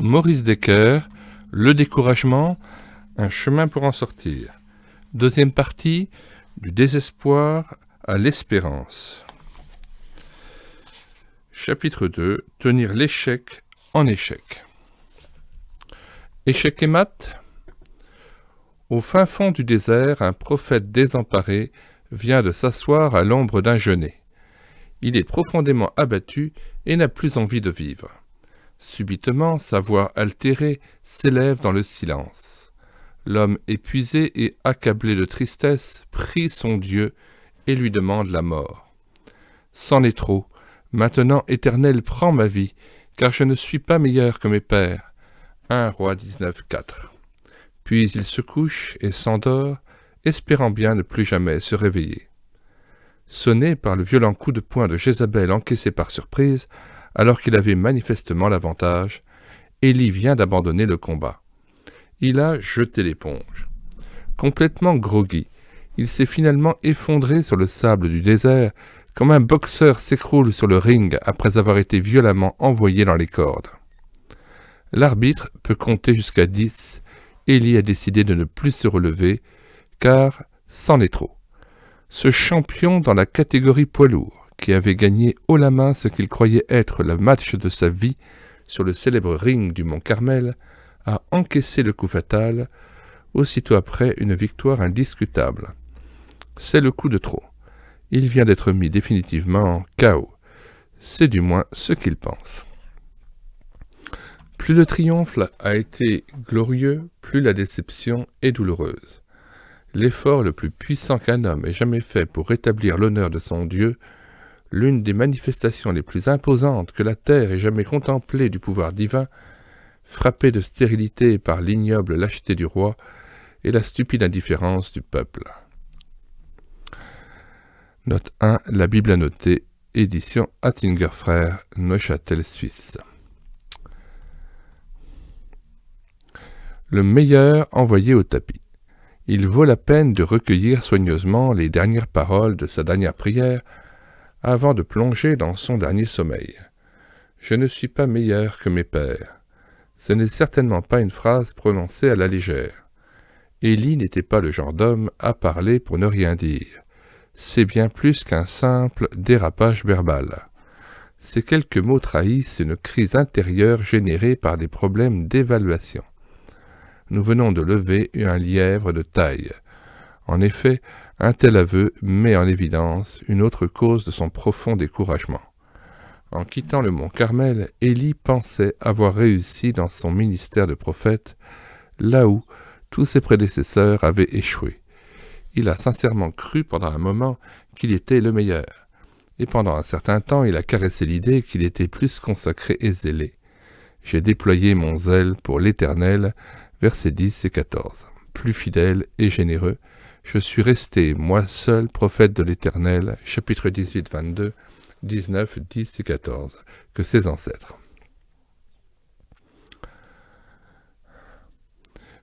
Maurice Decker, Le découragement, un chemin pour en sortir. Deuxième partie, du désespoir à l'espérance. Chapitre 2, tenir l'échec en échec. Échec et maths. Au fin fond du désert, un prophète désemparé vient de s'asseoir à l'ombre d'un genêt. Il est profondément abattu et n'a plus envie de vivre. Subitement, sa voix altérée s'élève dans le silence. L'homme épuisé et accablé de tristesse prie son Dieu et lui demande la mort. C'en est trop. Maintenant, Éternel, prends ma vie, car je ne suis pas meilleur que mes pères. 1 Roi 19:4. Puis il se couche et s'endort, espérant bien ne plus jamais se réveiller. Sonné par le violent coup de poing de Jézabel encaissé par surprise, alors qu'il avait manifestement l'avantage, Élie vient d'abandonner le combat. Il a jeté l'éponge. Complètement groggy, il s'est finalement effondré sur le sable du désert, comme un boxeur s'écroule sur le ring après avoir été violemment envoyé dans les cordes. L'arbitre peut compter jusqu'à 10. Élie a décidé de ne plus se relever, car c'en est trop. Ce champion dans la catégorie poids lourd, qui avait gagné haut la main ce qu'il croyait être le match de sa vie sur le célèbre ring du Mont Carmel, a encaissé le coup fatal, aussitôt après une victoire indiscutable. C'est le coup de trop. Il vient d'être mis définitivement en KO. C'est du moins ce qu'il pense. Plus le triomphe a été glorieux, plus la déception est douloureuse. L'effort le plus puissant qu'un homme ait jamais fait pour rétablir l'honneur de son Dieu, l'une des manifestations les plus imposantes que la terre ait jamais contemplées du pouvoir divin, frappé de stérilité par l'ignoble lâcheté du roi et la stupide indifférence du peuple. Note 1. La Bible annotée, édition Hattinger Frères, Neuchâtel, Suisse. Le meilleur envoyé au tapis. Il vaut la peine de recueillir soigneusement les dernières paroles de sa dernière prière avant de plonger dans son dernier sommeil. Je ne suis pas meilleur que mes pères. Ce n'est certainement pas une phrase prononcée à la légère. Élie n'était pas le genre d'homme à parler pour ne rien dire. C'est bien plus qu'un simple dérapage verbal. Ces quelques mots trahissent une crise intérieure générée par des problèmes d'évaluation. Nous venons de lever un lièvre de taille. En effet, un tel aveu met en évidence une autre cause de son profond découragement. En quittant le mont Carmel, Élie pensait avoir réussi dans son ministère de prophète, là où tous ses prédécesseurs avaient échoué. Il a sincèrement cru pendant un moment qu'il était le meilleur, et pendant un certain temps il a caressé l'idée qu'il était plus consacré et zélé. J'ai déployé mon zèle pour l'Éternel, versets 10 et 14. Plus fidèle et généreux, je suis resté, moi seul, prophète de l'Éternel, chapitre 18, 22, 19, 10 et 14, que ses ancêtres.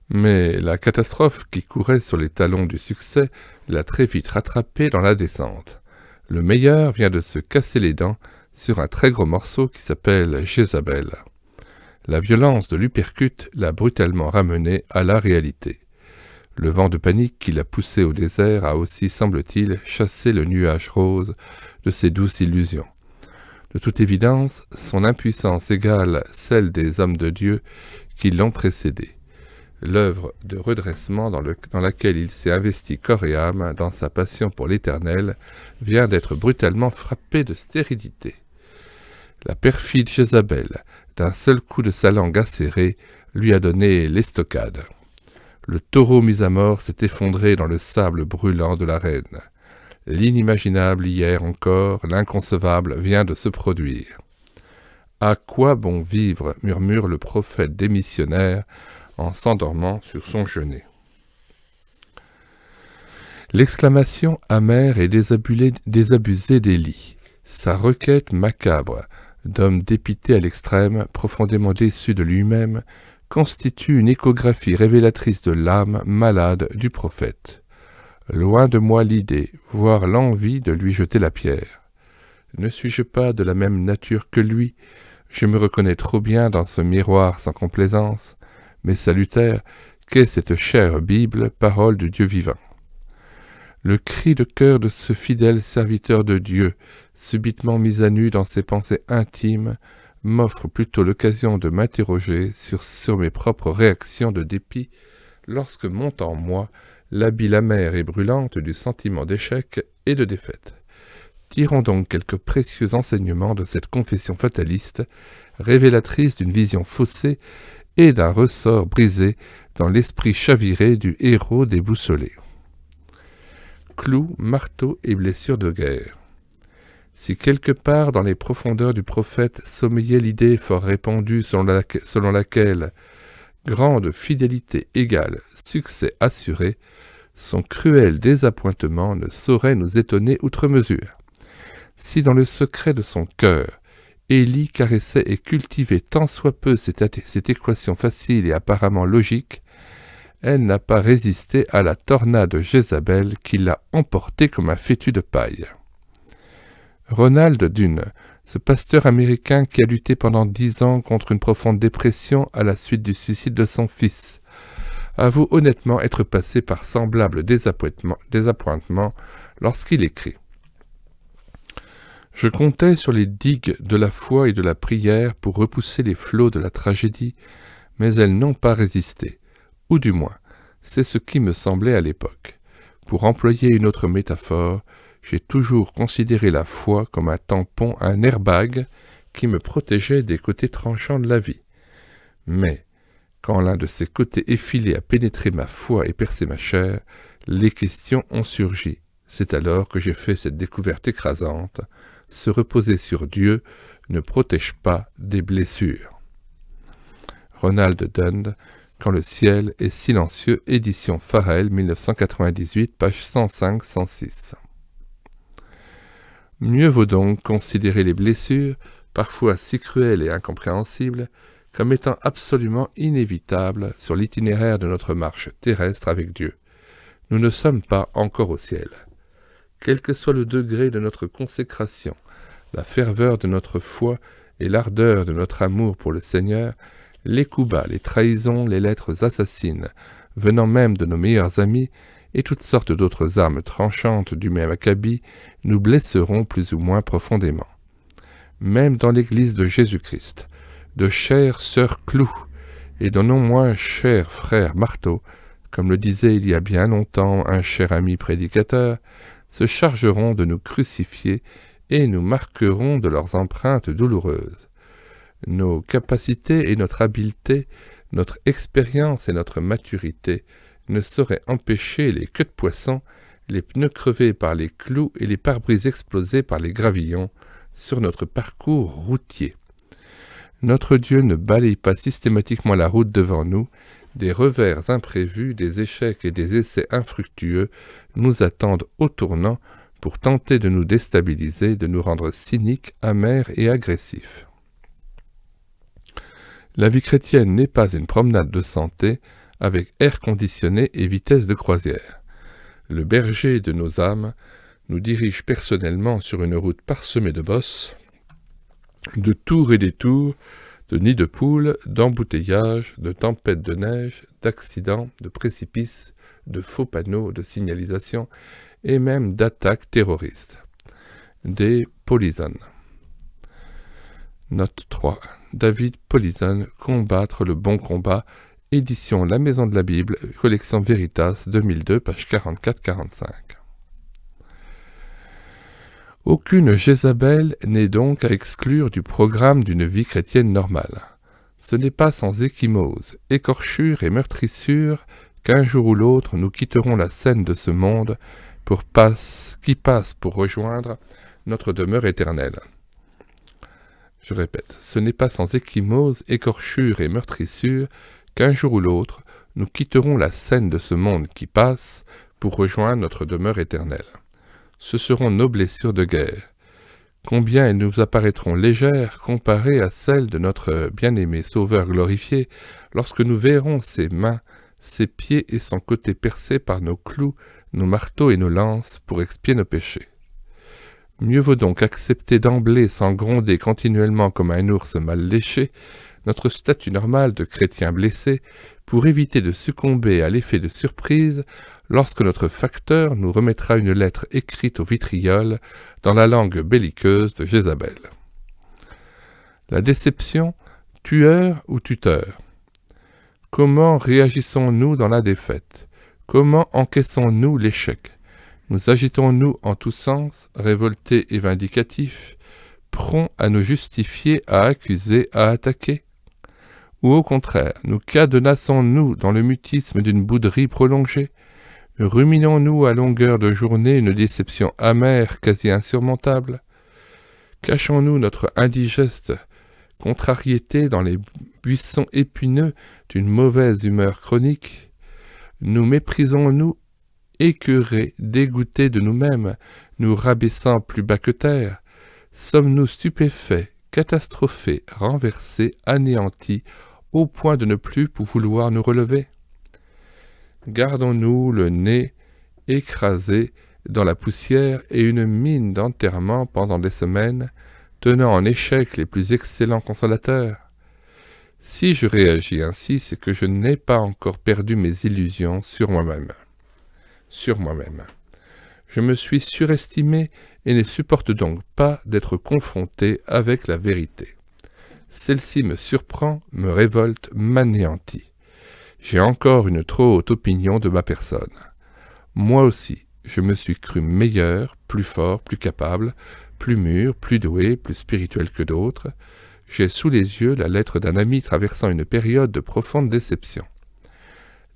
Mais la catastrophe qui courait sur les talons du succès l'a très vite rattrapé dans la descente. Le meilleur vient de se casser les dents sur un très gros morceau qui s'appelle Jézabel. La violence de l'uppercut l'a brutalement ramené à la réalité. Le vent de panique qui l'a poussé au désert a aussi, semble-t-il, chassé le nuage rose de ses douces illusions. De toute évidence, son impuissance égale celle des hommes de Dieu qui l'ont précédé. L'œuvre de redressement dans laquelle il s'est investi corps et âme dans sa passion pour l'Éternel vient d'être brutalement frappée de stérilité. La perfide Jézabel, d'un seul coup de sa langue acérée, lui a donné l'estocade. Le taureau mis à mort s'est effondré dans le sable brûlant de l'arène. L'inimaginable hier encore, l'inconcevable vient de se produire. « À quoi bon vivre ?» murmure le prophète démissionnaire en s'endormant sur son genêt. L'exclamation amère et désabusée d'Élie, sa requête macabre, d'homme dépité à l'extrême, profondément déçu de lui-même, constitue une échographie révélatrice de l'âme malade du prophète. Loin de moi l'idée, voire l'envie de lui jeter la pierre. Ne suis-je pas de la même nature que lui ? Je me reconnais trop bien dans ce miroir sans complaisance, mais salutaire, qu'est cette chère Bible, parole du Dieu vivant. Le cri de cœur de ce fidèle serviteur de Dieu, subitement mis à nu dans ses pensées intimes, m'offre plutôt l'occasion de m'interroger sur mes propres réactions de dépit lorsque monte en moi la bile amère et brûlante du sentiment d'échec et de défaite. Tirons donc quelques précieux enseignements de cette confession fataliste, révélatrice d'une vision faussée et d'un ressort brisé dans l'esprit chaviré du héros déboussolé. Clous, marteaux et blessures de guerre. Si quelque part dans les profondeurs du prophète sommeillait l'idée fort répandue selon laquelle grande fidélité égale succès assuré, son cruel désappointement ne saurait nous étonner outre mesure. Si dans le secret de son cœur, Élie caressait et cultivait tant soit peu cette équation facile et apparemment logique, elle n'a pas résisté à la tornade de Jézabel qui l'a emportée comme un fétu de paille. Ronald Dunn, ce pasteur américain qui a lutté pendant 10 ans contre une profonde dépression à la suite du suicide de son fils, avoue honnêtement être passé par semblable désappointement lorsqu'il écrit « Je comptais sur les digues de la foi et de la prière pour repousser les flots de la tragédie, mais elles n'ont pas résisté, ou du moins, c'est ce qui me semblait à l'époque. Pour employer une autre métaphore, j'ai toujours considéré la foi comme un tampon, un airbag qui me protégeait des côtés tranchants de la vie. Mais, quand l'un de ces côtés effilés a pénétré ma foi et percé ma chair, les questions ont surgi. C'est alors que j'ai fait cette découverte écrasante. Se reposer sur Dieu ne protège pas des blessures. Ronald Dunn, Quand le ciel est silencieux, édition Farel, 1998, page 105-106. Mieux vaut donc considérer les blessures, parfois si cruelles et incompréhensibles, comme étant absolument inévitables sur l'itinéraire de notre marche terrestre avec Dieu. Nous ne sommes pas encore au ciel. Quel que soit le degré de notre consécration, la ferveur de notre foi et l'ardeur de notre amour pour le Seigneur, les coups bas, les trahisons, les lettres assassines, venant même de nos meilleurs amis, et toutes sortes d'autres armes tranchantes du même acabit, nous blesseront plus ou moins profondément. Même dans l'Église de Jésus-Christ, de chères sœurs clous, et de non moins chers frères marteaux, comme le disait il y a bien longtemps un cher ami prédicateur, se chargeront de nous crucifier et nous marqueront de leurs empreintes douloureuses. Nos capacités et notre habileté, notre expérience et notre maturité ne sauraient empêcher les queues de poisson, les pneus crevés par les clous et les pare-brises explosés par les gravillons sur notre parcours routier. Notre Dieu ne balaye pas systématiquement la route devant nous, des revers imprévus, des échecs et des essais infructueux nous attendent au tournant pour tenter de nous déstabiliser, de nous rendre cyniques, amers et agressifs. La vie chrétienne n'est pas une promenade de santé avec air conditionné et vitesse de croisière. Le berger de nos âmes nous dirige personnellement sur une route parsemée de bosses, de tours et détours, de nids de poules, d'embouteillages, de tempêtes de neige, d'accidents, de précipices, de faux panneaux de signalisation et même d'attaques terroristes. Des Polizonnes. Note 3. David Polizon, Combattre le bon combat, édition La Maison de la Bible, collection Veritas, 2002, page 44-45. Aucune Jézabel n'est donc à exclure du programme d'une vie chrétienne normale. Ce n'est pas sans échymose, écorchure et meurtrissure qu'un jour ou l'autre nous quitterons la scène de ce monde qui passe pour rejoindre notre demeure éternelle. Je répète, ce n'est pas sans échymose, écorchure et meurtrissure qu'un jour ou l'autre nous quitterons la scène de ce monde qui passe pour rejoindre notre demeure éternelle. Ce seront nos blessures de guerre. Combien elles nous apparaîtront légères comparées à celles de notre bien-aimé Sauveur glorifié lorsque nous verrons ses mains, ses pieds et son côté percés par nos clous, nos marteaux et nos lances pour expier nos péchés. Mieux vaut donc accepter d'emblée sans gronder continuellement comme un ours mal léché notre statut normal de chrétien blessé pour éviter de succomber à l'effet de surprise lorsque notre facteur nous remettra une lettre écrite au vitriol dans la langue belliqueuse de Jézabel. La déception, tueur ou tuteur? Comment réagissons-nous dans la défaite? Comment encaissons-nous l'échec? Nous agitons-nous en tous sens, révoltés et vindicatifs, prompts à nous justifier, à accuser, à attaquer? Ou au contraire, nous cadenassons-nous dans le mutisme d'une bouderie prolongée? Ruminons-nous à longueur de journée une déception amère, quasi insurmontable? Cachons-nous notre indigeste contrariété dans les buissons épineux d'une mauvaise humeur chronique? Nous méprisons-nous, écœurés, dégoûtés de nous-mêmes, nous rabaissant plus bas que terre? Sommes-nous stupéfaits, catastrophés, renversés, anéantis, au point de ne plus vouloir nous relever? Gardons-nous le nez écrasé dans la poussière et une mine d'enterrement pendant des semaines, tenant en échec les plus excellents consolateurs? Si je réagis ainsi, c'est que je n'ai pas encore perdu mes illusions sur moi-même. Je me suis surestimé et ne supporte donc pas d'être confronté avec la vérité. Celle-ci me surprend, me révolte, m'anéantit. J'ai encore une trop haute opinion de ma personne. Moi aussi, je me suis cru meilleur, plus fort, plus capable, plus mûr, plus doué, plus spirituel que d'autres. J'ai sous les yeux la lettre d'un ami traversant une période de profonde déception.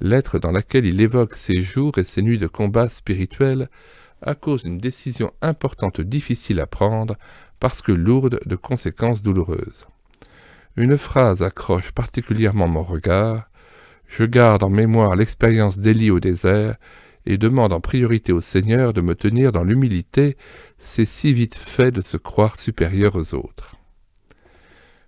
Lettre dans laquelle il évoque ses jours et ses nuits de combat spirituel à cause d'une décision importante difficile à prendre parce que lourde de conséquences douloureuses. Une phrase accroche particulièrement mon regard. Je garde en mémoire l'expérience d'Élie au désert et demande en priorité au Seigneur de me tenir dans l'humilité, c'est si vite fait de se croire supérieur aux autres.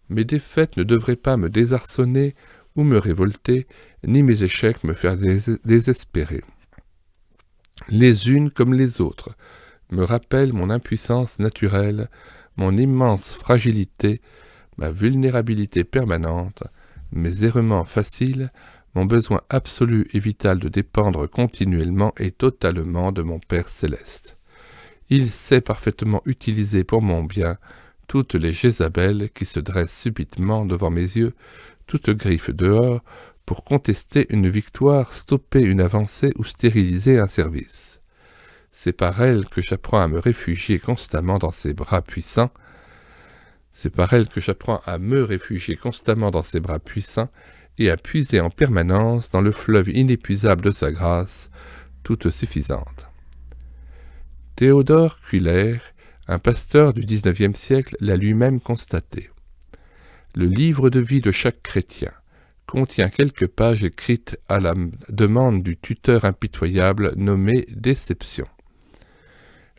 Mes défaites ne devraient pas me désarçonner ou me révolter, ni mes échecs me faire désespérer. Les unes comme les autres me rappellent mon impuissance naturelle, mon immense fragilité, ma vulnérabilité permanente, mes errements faciles, mon besoin absolu et vital de dépendre continuellement et totalement de mon Père céleste. Il sait parfaitement utiliser pour mon bien toutes les Jézabel qui se dressent subitement devant mes yeux, toutes griffes dehors, pour contester une victoire, stopper une avancée ou stériliser un service. C'est par elles que j'apprends à me réfugier constamment dans ses bras puissants. Et à puiser en permanence dans le fleuve inépuisable de sa grâce, toute suffisante. Théodore Cuyler, un pasteur du XIXe siècle, l'a lui-même constaté. Le livre de vie de chaque chrétien contient quelques pages écrites à la demande du tuteur impitoyable nommé Déception.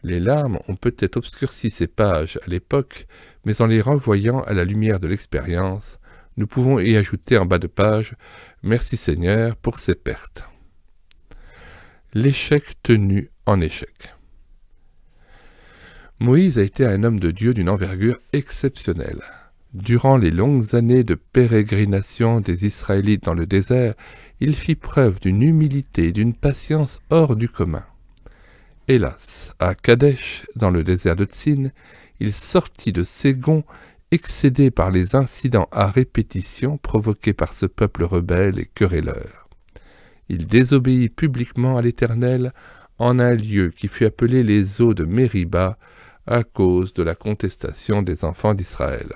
Les larmes ont peut-être obscurci ces pages à l'époque, mais en les renvoyant à la lumière de l'expérience, nous pouvons y ajouter en bas de page « Merci Seigneur pour ces pertes ». L'échec tenu en échec. Moïse a été un homme de Dieu d'une envergure exceptionnelle. Durant les longues années de pérégrination des Israélites dans le désert, il fit preuve d'une humilité et d'une patience hors du commun. Hélas, à Kadesh, dans le désert de Tsin, il sortit de ses gonds excédé par les incidents à répétition provoqués par ce peuple rebelle et querelleur. Il désobéit publiquement à l'Éternel en un lieu qui fut appelé les eaux de Mériba à cause de la contestation des enfants d'Israël.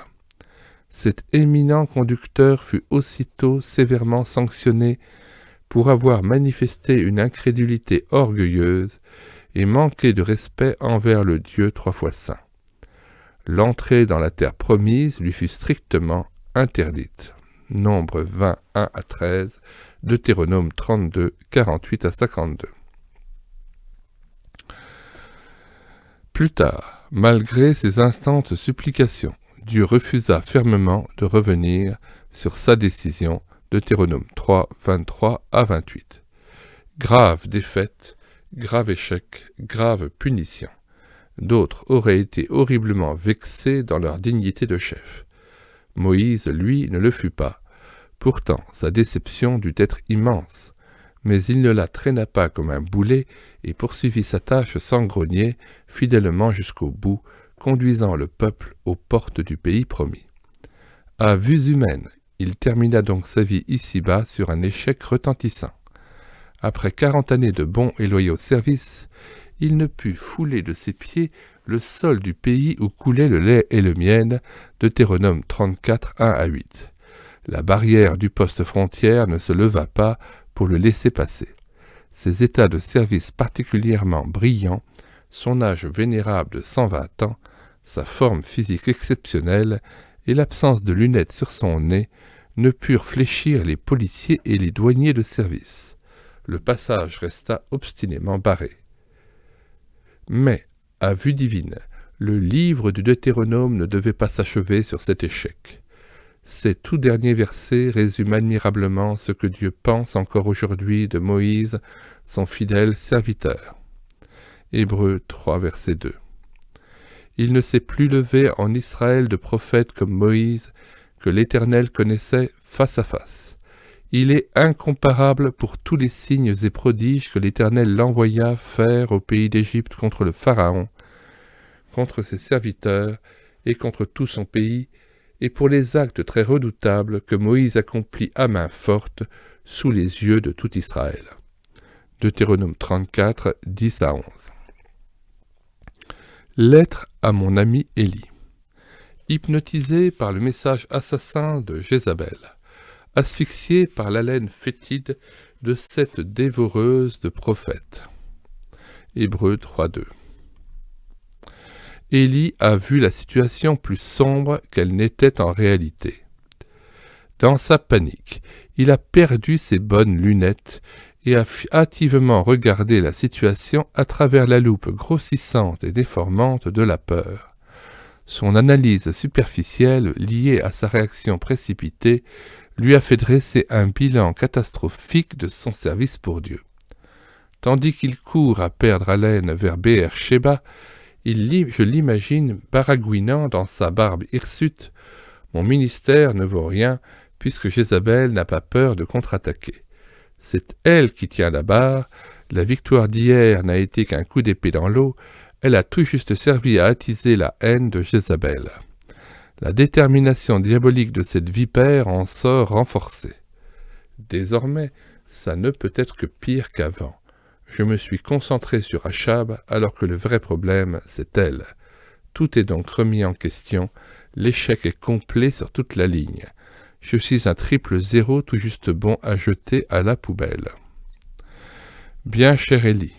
Cet éminent conducteur fut aussitôt sévèrement sanctionné pour avoir manifesté une incrédulité orgueilleuse et manqué de respect envers le Dieu trois fois saint. L'entrée dans la terre promise lui fut strictement interdite. Nombre 20, 1 à 13, Deutéronome 32, 48 à 52. Plus tard, malgré ses instantes supplications, Dieu refusa fermement de revenir sur sa décision, Deutéronome 3, 23 à 28. Grave défaite, grave échec, grave punition. D'autres auraient été horriblement vexés dans leur dignité de chef. Moïse, lui, ne le fut pas. Pourtant, sa déception dut être immense. Mais il ne la traîna pas comme un boulet et poursuivit sa tâche sans grogner, fidèlement jusqu'au bout, conduisant le peuple aux portes du pays promis. À vues humaines, il termina donc sa vie ici-bas sur un échec retentissant. Après 40 années de bons et loyaux services, il ne put fouler de ses pieds le sol du pays où coulait le lait et le miel, Deutéronome 34, 1 à 8. La barrière du poste frontière ne se leva pas pour le laisser passer. Ses états de service particulièrement brillants, son âge vénérable de 120 ans, sa forme physique exceptionnelle et l'absence de lunettes sur son nez ne purent fléchir les policiers et les douaniers de service. Le passage resta obstinément barré. Mais, à vue divine, le livre du Deutéronome ne devait pas s'achever sur cet échec. Ces tout derniers versets résument admirablement ce que Dieu pense encore aujourd'hui de Moïse, son fidèle serviteur. Hébreux 3, verset 2. Il ne s'est plus levé en Israël de prophète comme Moïse, que l'Éternel connaissait face à face. Il est incomparable pour tous les signes et prodiges que l'Éternel l'envoya faire au pays d'Égypte contre le Pharaon, contre ses serviteurs et contre tout son pays, et pour les actes très redoutables que Moïse accomplit à main forte sous les yeux de tout Israël. Deutéronome 34, 10 à 11. Lettre à mon ami Élie. Hypnotisé par le message assassin de Jézabel, asphyxié par l'haleine fétide de cette dévoreuse de prophètes. Hébreux 3, 2. Élie a vu la situation plus sombre qu'elle n'était en réalité. Dans sa panique, il a perdu ses bonnes lunettes et a hâtivement regardé la situation à travers la loupe grossissante et déformante de la peur. Son analyse superficielle, liée à sa réaction précipitée, lui a fait dresser un bilan catastrophique de son service pour Dieu. Tandis qu'il court à perdre haleine vers Béer-Shéba, je l'imagine baragouinant dans sa barbe hirsute « Mon ministère ne vaut rien, puisque Jézabel n'a pas peur de contre-attaquer. C'est elle qui tient la barre, la victoire d'hier n'a été qu'un coup d'épée dans l'eau, elle a tout juste servi à attiser la haine de Jézabel. La détermination diabolique de cette vipère en sort renforcée. Désormais, ça ne peut être que pire qu'avant. Je me suis concentré sur Achab, alors que le vrai problème, c'est elle. Tout est donc remis en question, l'échec est complet sur toute la ligne. Je suis un triple zéro tout juste bon à jeter à la poubelle. Bien cher Élie,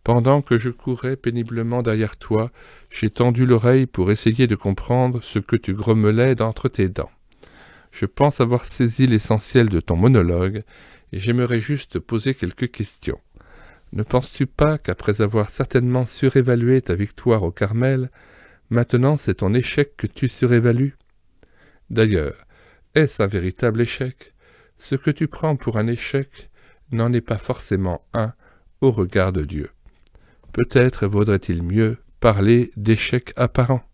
pendant que je courais péniblement derrière toi, j'ai tendu l'oreille pour essayer de comprendre ce que tu grommelais d'entre tes dents. Je pense avoir saisi l'essentiel de ton monologue, et j'aimerais juste poser quelques questions. Ne penses-tu pas qu'après avoir certainement surévalué ta victoire au Carmel, maintenant c'est ton échec que tu surévalues? D'ailleurs, est-ce un véritable échec? Ce que tu prends pour un échec n'en est pas forcément un au regard de Dieu. Peut-être vaudrait-il mieux parler d'échec apparent.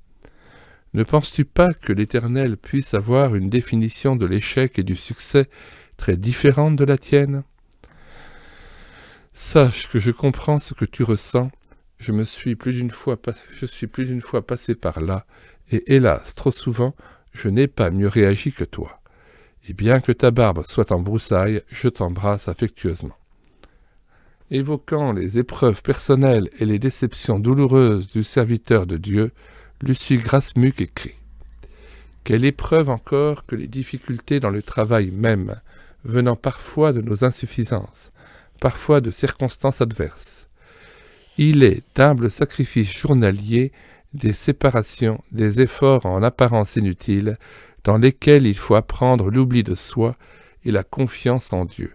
Ne penses-tu pas que l'Éternel puisse avoir une définition de l'échec et du succès très différente de la tienne? Sache que je comprends ce que tu ressens, je suis plus d'une fois passé par là, et hélas, trop souvent, je n'ai pas mieux réagi que toi. Et bien que ta barbe soit en broussailles, je t'embrasse affectueusement. Évoquant les épreuves personnelles et les déceptions douloureuses du serviteur de Dieu, Lucie Grasmuc écrit « Quelle épreuve encore que les difficultés dans le travail même, venant parfois de nos insuffisances, parfois de circonstances adverses. Il est d'humbles sacrifices journaliers, des séparations, des efforts en apparence inutiles, dans lesquels il faut apprendre l'oubli de soi et la confiance en Dieu.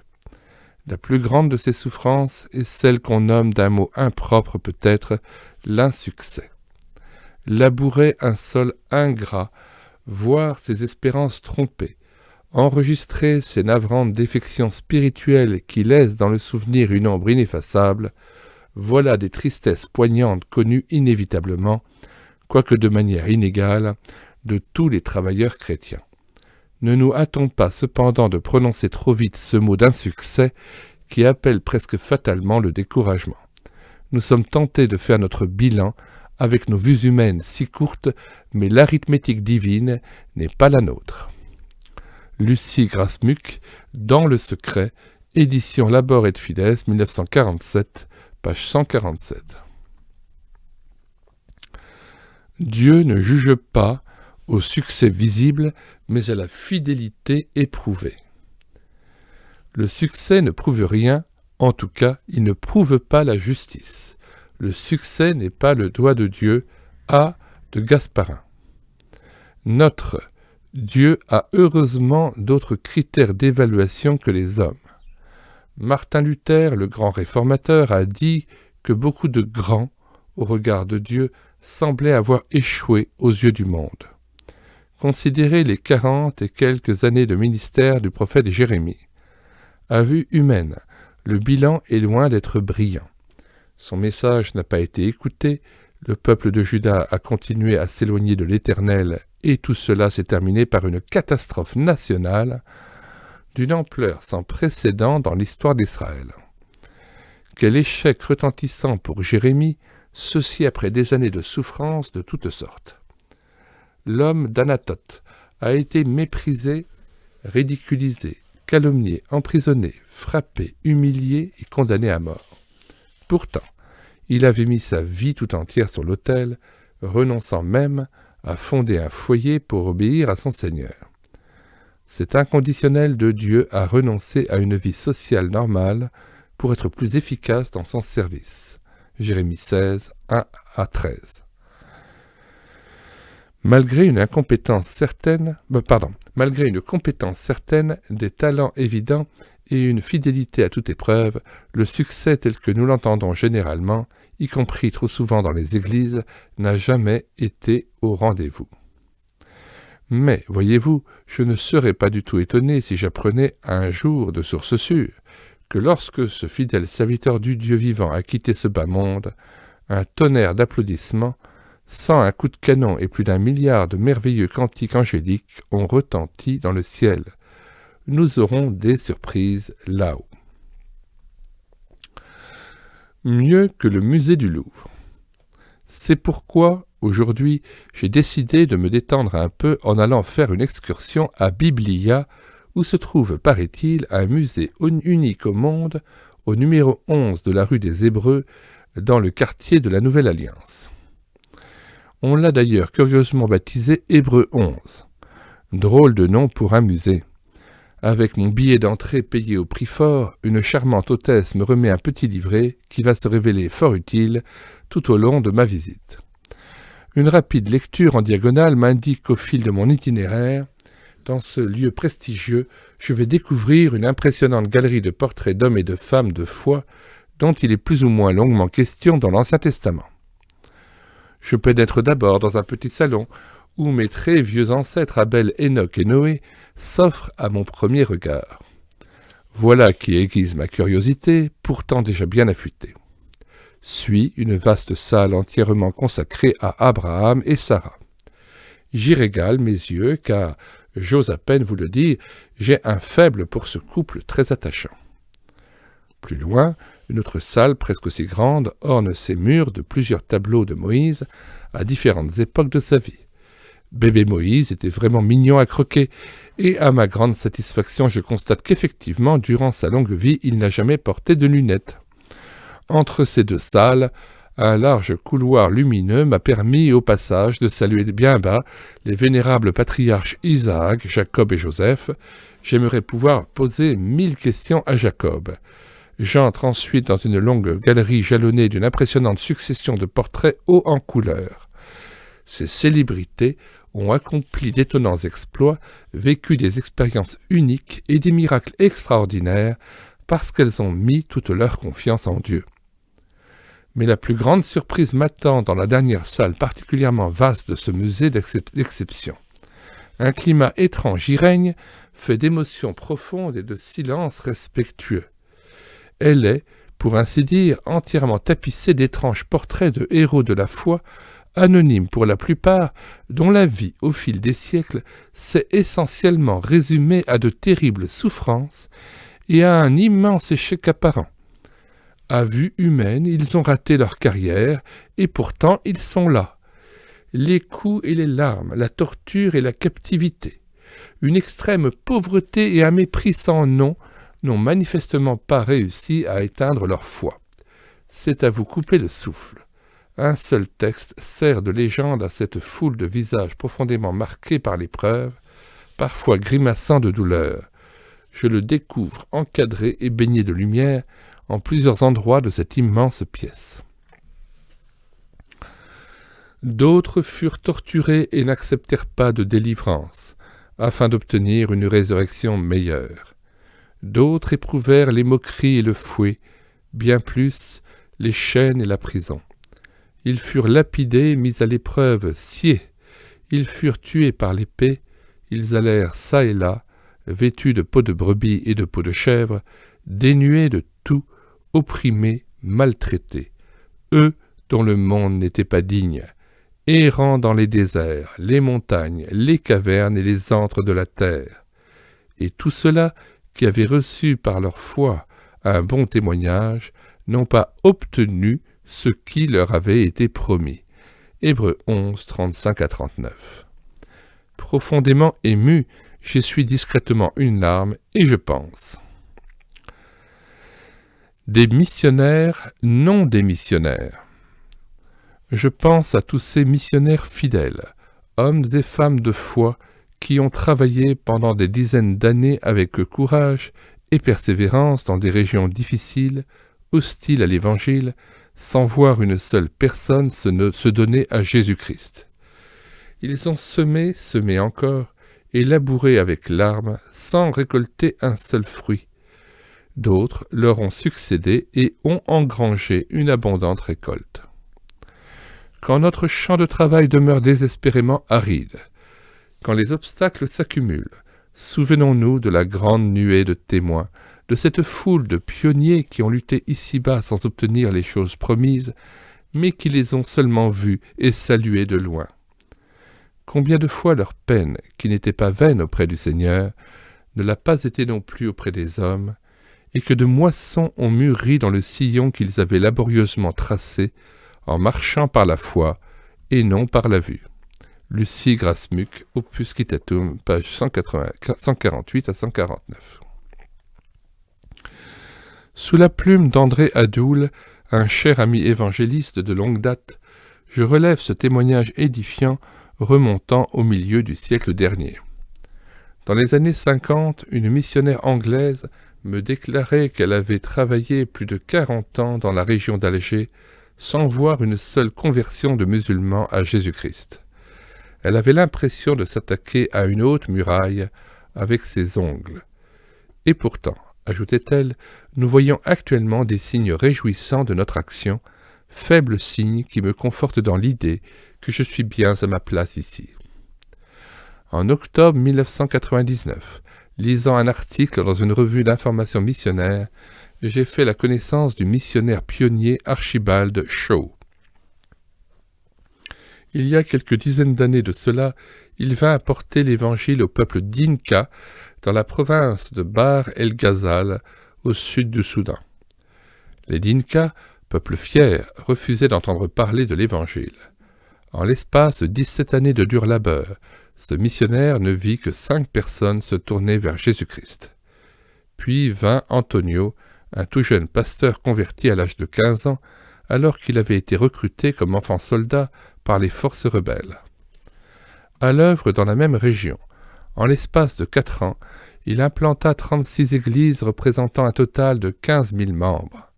La plus grande de ces souffrances est celle qu'on nomme d'un mot impropre peut-être l'insuccès. Labourer un sol ingrat, voir ses espérances trompées, enregistrer ces navrantes défections spirituelles qui laissent dans le souvenir une ombre ineffaçable, Voilà des tristesses poignantes connues inévitablement, quoique de manière inégale, de tous les travailleurs chrétiens. Ne nous hâtons pas cependant de prononcer trop vite ce mot d'insuccès qui appelle presque fatalement le découragement. Nous sommes tentés de faire notre bilan avec nos vues humaines si courtes, mais l'arithmétique divine n'est pas la nôtre. Lucie Grasmuck, Dans le secret, édition Labor et Fides, 1947, page 147. Dieu ne juge pas au succès visible, mais à la fidélité éprouvée. Le succès ne prouve rien, en tout cas, il ne prouve pas la justice. Le succès n'est pas le doigt de Dieu, A. de Gasparin. Notre Dieu a heureusement d'autres critères d'évaluation que les hommes. Martin Luther, le grand réformateur, a dit que beaucoup de grands, au regard de Dieu, semblaient avoir échoué aux yeux du monde. Considérez les 40 et quelques années de ministère du prophète Jérémie. À vue humaine, le bilan est loin d'être brillant. Son message n'a pas été écouté, le peuple de Juda a continué à s'éloigner de l'Éternel et tout cela s'est terminé par une catastrophe nationale d'une ampleur sans précédent dans l'histoire d'Israël. Quel échec retentissant pour Jérémie, ceci après des années de souffrance de toutes sortes. L'homme d'Anatote a été méprisé, ridiculisé, calomnié, emprisonné, frappé, humilié et condamné à mort. Pourtant, il avait mis sa vie tout entière sur l'autel, renonçant même à fonder un foyer pour obéir à son Seigneur. Cet inconditionnel de Dieu a renoncé à une vie sociale normale pour être plus efficace dans son service. Jérémie 16, 1 à 13. Malgré une compétence certaine, des talents évidents et une fidélité à toute épreuve, le succès tel que nous l'entendons généralement, y compris trop souvent dans les églises, n'a jamais été au rendez-vous. Mais, voyez-vous, je ne serais pas du tout étonné si j'apprenais un jour de source sûre que lorsque ce fidèle serviteur du Dieu vivant a quitté ce bas monde, un tonnerre d'applaudissements, sans un coup de canon et plus d'1 milliard de merveilleux cantiques angéliques ont retenti dans le ciel. Nous aurons des surprises là-haut. Mieux que le musée du Louvre. C'est pourquoi, aujourd'hui, j'ai décidé de me détendre un peu en allant faire une excursion à Biblia, où se trouve, paraît-il, un musée unique au monde, au numéro 11 de la rue des Hébreux, dans le quartier de la Nouvelle Alliance. On l'a d'ailleurs curieusement baptisé Hébreux 11. Drôle de nom pour un musée. Avec mon billet d'entrée payé au prix fort, une charmante hôtesse me remet un petit livret qui va se révéler fort utile tout au long de ma visite. Une rapide lecture en diagonale m'indique qu'au fil de mon itinéraire, dans ce lieu prestigieux, je vais découvrir une impressionnante galerie de portraits d'hommes et de femmes de foi dont il est plus ou moins longuement question dans l'Ancien Testament. Je pénètre d'abord dans un petit salon où mes très vieux ancêtres Abel, Enoch et Noé s'offrent à mon premier regard. Voilà qui aiguise ma curiosité, pourtant déjà bien affûtée. Suit une vaste salle entièrement consacrée à Abraham et Sarah. J'y régale mes yeux car, j'ose à peine vous le dire, j'ai un faible pour ce couple très attachant. Plus loin, une autre salle presque aussi grande orne ses murs de plusieurs tableaux de Moïse à différentes époques de sa vie. Bébé Moïse était vraiment mignon à croquer, et à ma grande satisfaction, je constate qu'effectivement, durant sa longue vie, il n'a jamais porté de lunettes. Entre ces deux salles, un large couloir lumineux m'a permis au passage de saluer bien bas les vénérables patriarches Isaac, Jacob et Joseph. J'aimerais pouvoir poser 1000 questions à Jacob. J'entre ensuite dans une longue galerie jalonnée d'une impressionnante succession de portraits hauts en couleur. Ces célébrités ont accompli d'étonnants exploits, vécu des expériences uniques et des miracles extraordinaires parce qu'elles ont mis toute leur confiance en Dieu. Mais la plus grande surprise m'attend dans la dernière salle particulièrement vaste de ce musée d'exception. Un climat étrange y règne, fait d'émotions profondes et de silence respectueux. Elle est, pour ainsi dire entièrement tapissés d'étranges portraits de héros de la foi, anonymes pour la plupart, dont la vie, au fil des siècles, s'est essentiellement résumée à de terribles souffrances et à un immense échec apparent. À vue humaine, ils ont raté leur carrière, et pourtant ils sont là. Les coups et les larmes, la torture et la captivité, une extrême pauvreté et un mépris sans nom n'ont manifestement pas réussi à éteindre leur foi. C'est à vous couper le souffle. Un seul texte sert de légende à cette foule de visages profondément marqués par l'épreuve, parfois grimaçant de douleur. Je le découvre encadré et baigné de lumière en plusieurs endroits de cette immense pièce. D'autres furent torturés et n'acceptèrent pas de délivrance, afin d'obtenir une résurrection meilleure. D'autres éprouvèrent les moqueries et le fouet, bien plus les chaînes et la prison. Ils furent lapidés, mis à l'épreuve, sciés. Ils furent tués par l'épée. Ils allèrent çà et là, vêtus de peaux de brebis et de peaux de chèvre, dénués de tout, opprimés, maltraités. Eux dont le monde n'était pas digne, errant dans les déserts, les montagnes, les cavernes et les antres de la terre. Et tout cela, qui avaient reçu par leur foi un bon témoignage, n'ont pas obtenu ce qui leur avait été promis. Hébreux 11, 35 à 39. Profondément ému, j'essuie discrètement une larme et je pense. Des missionnaires non démissionnaires. Je pense à tous ces missionnaires fidèles, hommes et femmes de foi, qui ont travaillé pendant des dizaines d'années avec courage et persévérance dans des régions difficiles, hostiles à l'Évangile, sans voir une seule personne se donner à Jésus-Christ. Ils ont semé encore, et labouré avec larmes, sans récolter un seul fruit. D'autres leur ont succédé et ont engrangé une abondante récolte. Quand notre champ de travail demeure désespérément aride, quand les obstacles s'accumulent, souvenons-nous de la grande nuée de témoins, de cette foule de pionniers qui ont lutté ici-bas sans obtenir les choses promises, mais qui les ont seulement vus et salués de loin. Combien de fois leur peine, qui n'était pas vaine auprès du Seigneur, ne l'a pas été non plus auprès des hommes, et que de moissons ont mûri dans le sillon qu'ils avaient laborieusement tracé, en marchant par la foi et non par la vue. Lucie Grasmuck, Opus Citatum, page 148 à 149. Sous la plume d'André Adoul, un cher ami évangéliste de longue date, je relève ce témoignage édifiant remontant au milieu du siècle dernier. Dans les années 50, une missionnaire anglaise me déclarait qu'elle avait travaillé plus de 40 ans dans la région d'Alger sans voir une seule conversion de musulmans à Jésus-Christ. Elle avait l'impression de s'attaquer à une haute muraille avec ses ongles. Et pourtant, ajoutait-elle, nous voyons actuellement des signes réjouissants de notre action, faibles signes qui me confortent dans l'idée que je suis bien à ma place ici. En octobre 1999, lisant un article dans une revue d'information missionnaire, j'ai fait la connaissance du missionnaire pionnier Archibald Shaw. Il y a quelques dizaines d'années de cela, il vint apporter l'Évangile au peuple d'Inka dans la province de Bahr el-Ghazal, au sud du Soudan. Les Dinka, peuple fier, refusaient d'entendre parler de l'Évangile. En l'espace de 17 années de dur labeur, ce missionnaire ne vit que 5 personnes se tourner vers Jésus-Christ. Puis vint Antonio, un tout jeune pasteur converti à l'âge de 15 ans, alors qu'il avait été recruté comme enfant soldat par les forces rebelles. À l'œuvre dans la même région, en l'espace de 4 ans, il implanta 36 églises représentant un total de 15 000 membres.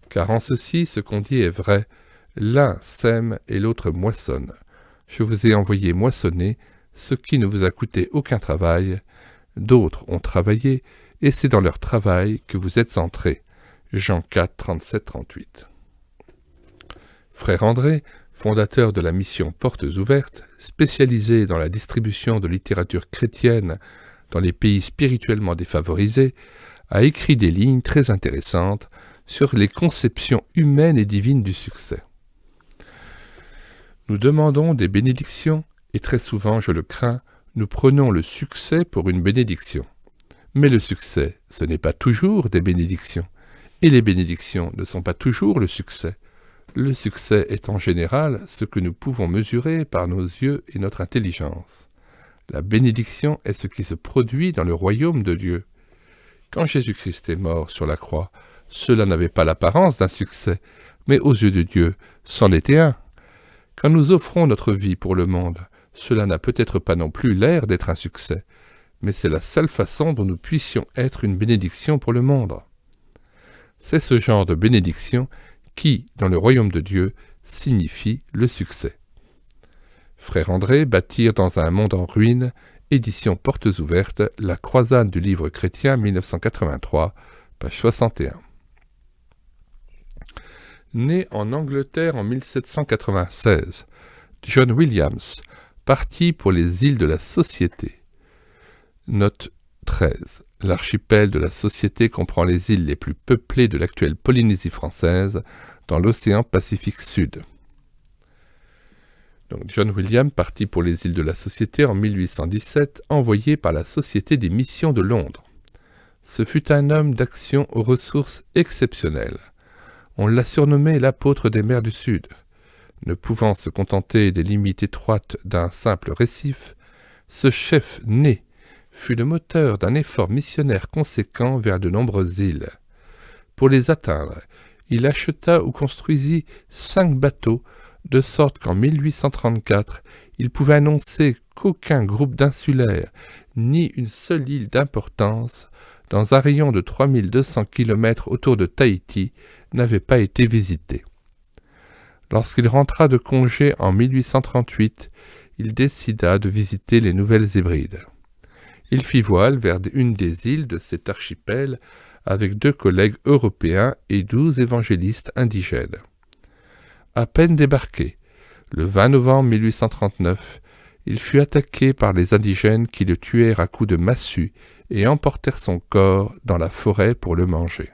Car en ceci, ce qu'on dit est vrai, l'un sème et l'autre moissonne. Je vous ai envoyé moissonner ce qui ne vous a coûté aucun travail. D'autres ont travaillé, et c'est dans leur travail que vous êtes entrés. Jean 4, 37-38. Frère André, fondateur de la mission Portes Ouvertes, spécialisée dans la distribution de littérature chrétienne dans les pays spirituellement défavorisés, a écrit des lignes très intéressantes sur les conceptions humaines et divines du succès. Nous demandons des bénédictions, et très souvent, je le crains, nous prenons le succès pour une bénédiction. Mais le succès, ce n'est pas toujours des bénédictions, et les bénédictions ne sont pas toujours le succès. Le succès est en général ce que nous pouvons mesurer par nos yeux et notre intelligence. La bénédiction est ce qui se produit dans le royaume de Dieu. Quand Jésus-Christ est mort sur la croix, cela n'avait pas l'apparence d'un succès, mais aux yeux de Dieu, c'en était un. Quand nous offrons notre vie pour le monde, cela n'a peut-être pas non plus l'air d'être un succès, mais c'est la seule façon dont nous puissions être une bénédiction pour le monde. C'est ce genre de bénédiction qui, dans le royaume de Dieu, signifie le succès. Frère André, Bâtir dans un monde en ruine, édition Portes ouvertes, La croisade du livre chrétien 1983, page 61. Né en Angleterre en 1796, John Williams partit pour les îles de la Société. Note 13. L'archipel de la Société comprend les îles les plus peuplées de l'actuelle Polynésie française, dans l'océan Pacifique Sud. Donc John Williams partit pour les îles de la Société en 1817, envoyé par la Société des Missions de Londres. Ce fut un homme d'action aux ressources exceptionnelles. On l'a surnommé l'apôtre des mers du Sud. Ne pouvant se contenter des limites étroites d'un simple récif, ce chef né fut le moteur d'un effort missionnaire conséquent vers de nombreuses îles. Pour les atteindre, il acheta ou construisit 5 bateaux, de sorte qu'en 1834, il pouvait annoncer qu'aucun groupe d'insulaires, ni une seule île d'importance, dans un rayon de 3200 km autour de Tahiti, n'avait pas été visité. Lorsqu'il rentra de congé en 1838, il décida de visiter les Nouvelles-Hébrides. Il fit voile vers une des îles de cet archipel avec 2 collègues européens et 12 évangélistes indigènes. À peine débarqué, le 20 novembre 1839, il fut attaqué par les indigènes qui le tuèrent à coups de massue et emportèrent son corps dans la forêt pour le manger.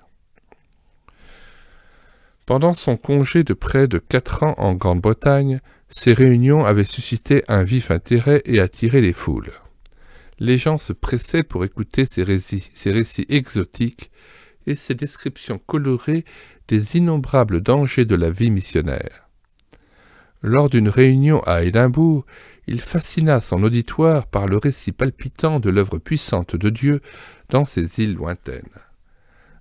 Pendant son congé de près de 4 ans en Grande-Bretagne, ces réunions avaient suscité un vif intérêt et attiré les foules. Les gens se pressaient pour écouter ces récits exotiques et ces descriptions colorées des innombrables dangers de la vie missionnaire. Lors d'une réunion à Édimbourg, il fascina son auditoire par le récit palpitant de l'œuvre puissante de Dieu dans ces îles lointaines.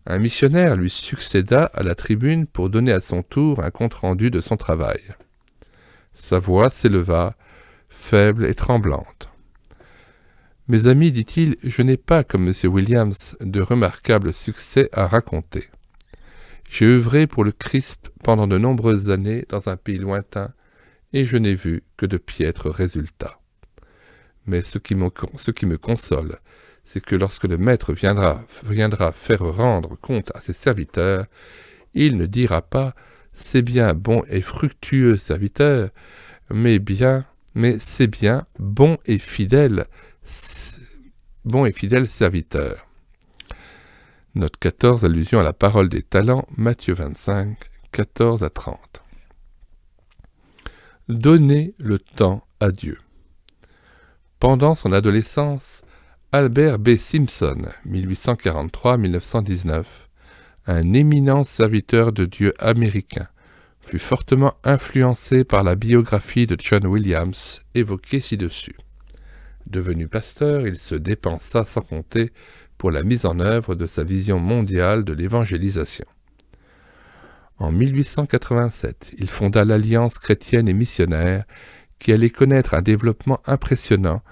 Un missionnaire lui succéda à la tribune pour donner à son tour un compte-rendu de son travail. Sa voix s'éleva, faible et tremblante. « Mes amis, dit-il, je n'ai pas, comme M. Williams, de remarquables succès à raconter. J'ai œuvré pour le Christ pendant de nombreuses années dans un pays lointain, et je n'ai vu que de piètres résultats. Mais ce qui me console, c'est que lorsque le Maître viendra faire rendre compte à ses serviteurs, il ne dira pas « c'est bien, bon et fructueux serviteur », mais c'est bien, bon et fidèle serviteur. Note 14, allusion à la parole des talents, Matthieu 25, 14 à 30. Donner le temps à Dieu. Pendant son adolescence, Albert B. Simpson, 1843-1919, un éminent serviteur de Dieu américain, fut fortement influencé par la biographie de John Williams, évoquée ci-dessus. Devenu pasteur, il se dépensa sans compter pour la mise en œuvre de sa vision mondiale de l'évangélisation. En 1887, il fonda l'Alliance chrétienne et missionnaire qui allait connaître un développement impressionnant,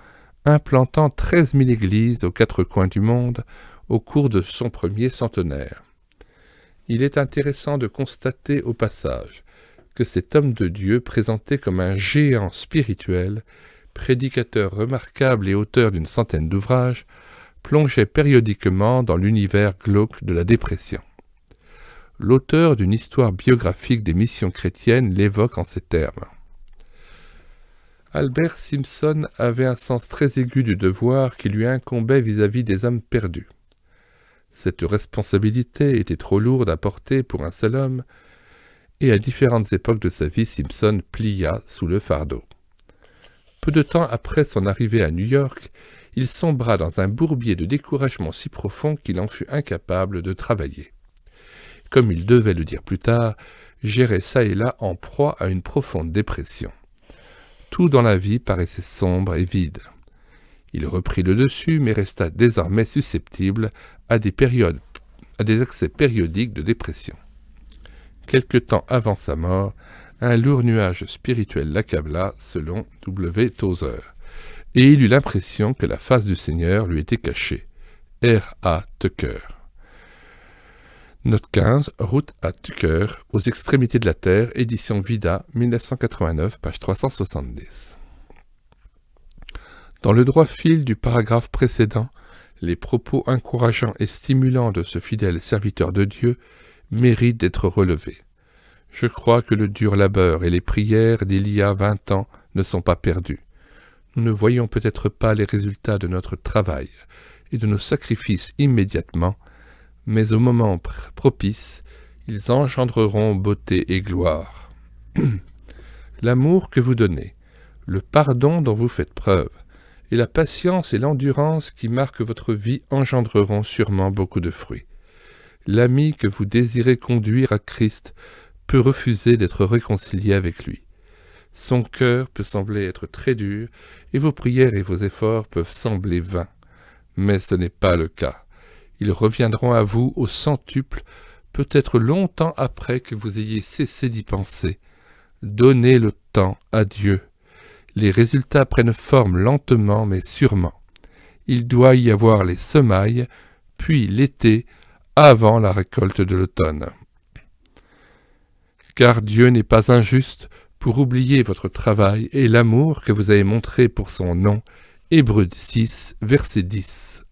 implantant 13 000 églises aux 4 coins du monde au cours de son premier centenaire. Il est intéressant de constater au passage que cet homme de Dieu, présenté comme un géant spirituel, prédicateur remarquable et auteur d'une centaine d'ouvrages, plongeait périodiquement dans l'univers glauque de la dépression. L'auteur d'une histoire biographique des missions chrétiennes l'évoque en ces termes. Albert Simpson avait un sens très aigu du devoir qui lui incombait vis-à-vis des hommes perdus. Cette responsabilité était trop lourde à porter pour un seul homme, et à différentes époques de sa vie, Simpson plia sous le fardeau. Peu de temps après son arrivée à New York, il sombra dans un bourbier de découragement si profond qu'il en fut incapable de travailler. Comme il devait le dire plus tard, j'errais çà et là en proie à une profonde dépression. Tout dans la vie paraissait sombre et vide. Il reprit le dessus, mais resta désormais susceptible à des accès périodiques de dépression. Quelque temps avant sa mort, un lourd nuage spirituel l'accabla, selon W. Tozer, et il eut l'impression que la face du Seigneur lui était cachée. R. A. Tucker. Note 15, Route à Tucker, aux extrémités de la Terre, édition Vida, 1989, page 370. Dans le droit fil du paragraphe précédent, les propos encourageants et stimulants de ce fidèle serviteur de Dieu méritent d'être relevés. Je crois que le dur labeur et les prières d'il y a 20 ans ne sont pas perdus. Nous ne voyons peut-être pas les résultats de notre travail et de nos sacrifices immédiatement, mais au moment propice, ils engendreront beauté et gloire. L'amour que vous donnez, le pardon dont vous faites preuve, et la patience et l'endurance qui marquent votre vie engendreront sûrement beaucoup de fruits. L'ami que vous désirez conduire à Christ peut refuser d'être réconcilié avec lui. Son cœur peut sembler être très dur, et vos prières et vos efforts peuvent sembler vains. Mais ce n'est pas le cas. Ils reviendront à vous au centuple, peut-être longtemps après que vous ayez cessé d'y penser. Donnez le temps à Dieu. Les résultats prennent forme lentement mais sûrement. Il doit y avoir les semailles, puis l'été, avant la récolte de l'automne. Car Dieu n'est pas injuste pour oublier votre travail et l'amour que vous avez montré pour son nom. Hébreux 6, verset 10.